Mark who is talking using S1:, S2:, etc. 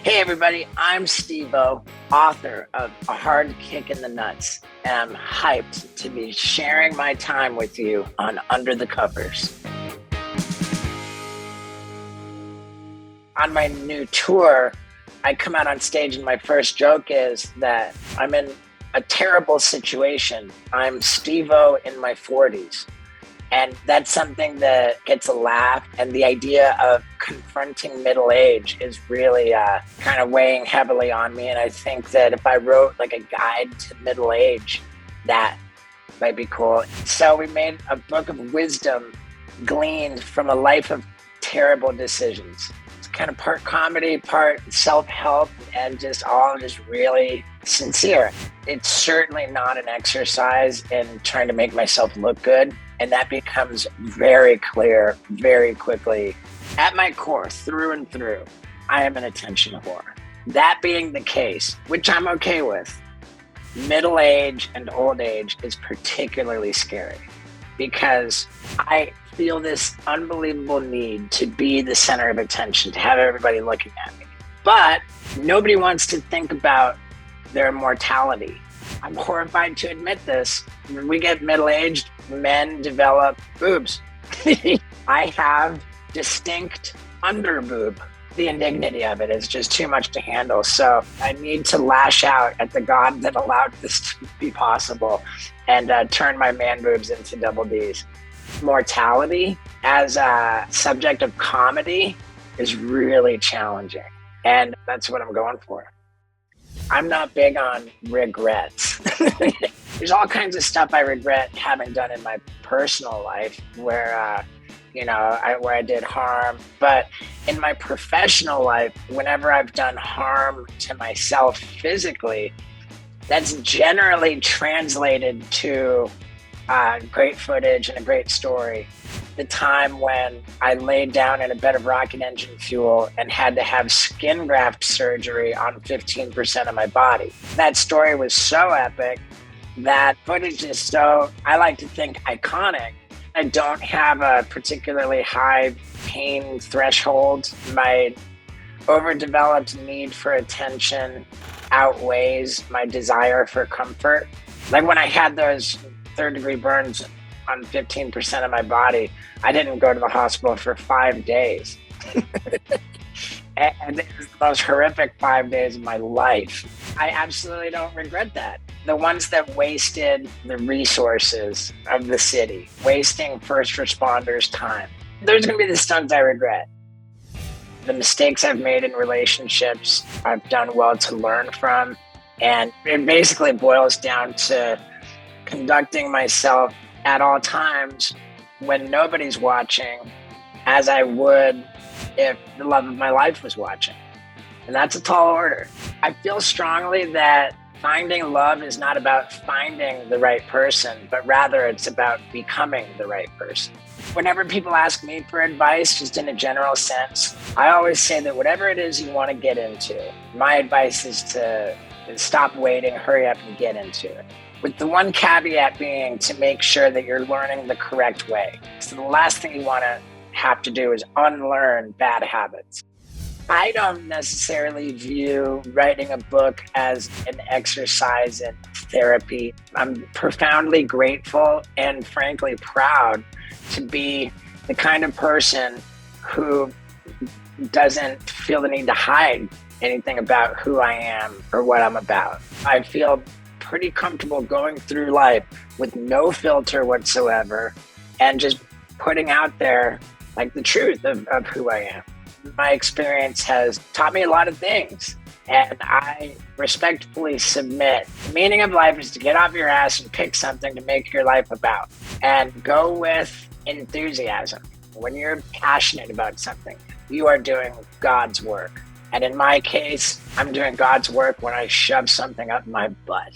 S1: Hey everybody, I'm Steve-O, author of A Hard Kick in the Nuts, and I'm hyped to be sharing my time with you on Under the Covers. On my new tour, I come out on stage and my first joke is that I'm in a terrible situation. I'm Steve-O in my 40s. And that's something that gets a laugh. And the idea of confronting middle age is really kind of weighing heavily on me. And I think that if I wrote like a guide to middle age, that might be cool. So we made a book of wisdom gleaned from a life of terrible decisions. It's kind of part comedy, part self-help, and just really sincere. It's certainly not an exercise in trying to make myself look good. And that becomes very clear very quickly. At my core, through and through, I am an attention whore. That being the case, which I'm okay with, middle age and old age is particularly scary because I feel this unbelievable need to be the center of attention, to have everybody looking at me. But nobody wants to think about their mortality. I'm horrified to admit this. When we get middle-aged, men develop boobs. I have distinct underboob. The indignity of it is just too much to handle. So I need to lash out at the God that allowed this to be possible and turn my man boobs into double Ds. Mortality as a subject of comedy is really challenging. And that's what I'm going for. I'm not big on regrets. There's all kinds of stuff I regret having done in my personal life where I did harm. But in my professional life, whenever I've done harm to myself physically, that's generally translated to great footage and a great story. The time when I laid down in a bed of rocket engine fuel and had to have skin graft surgery on 15% of my body. That story was so epic. That footage is so, I like to think, iconic. I don't have a particularly high pain threshold. My overdeveloped need for attention outweighs my desire for comfort. Like when I had those third-degree burns on 15% of my body, I didn't go to the hospital for 5 days. And it was the most horrific 5 days of my life. I absolutely don't regret that. The ones that wasted the resources of the city, wasting first responders' time. There's gonna be the stunts I regret. The mistakes I've made in relationships, I've done well to learn from. And it basically boils down to conducting myself at all times when nobody's watching as I would if the love of my life was watching. And that's a tall order. I feel strongly that finding love is not about finding the right person, but rather it's about becoming the right person. Whenever people ask me for advice, just in a general sense, I always say that whatever it is you want to get into, my advice is to stop waiting, hurry up and get into it. With the one caveat being to make sure that you're learning the correct way. So the last thing you want to have to do is unlearn bad habits. I don't necessarily view writing a book as an exercise in therapy. I'm profoundly grateful and frankly proud to be the kind of person who doesn't feel the need to hide anything about who I am or what I'm about. I feel pretty comfortable going through life with no filter whatsoever and just putting out there like the truth of who I am. My experience has taught me a lot of things, and I respectfully submit. The meaning of life is to get off your ass and pick something to make your life about, and go with enthusiasm. When you're passionate about something, you are doing God's work. And in my case, I'm doing God's work when I shove something up my butt.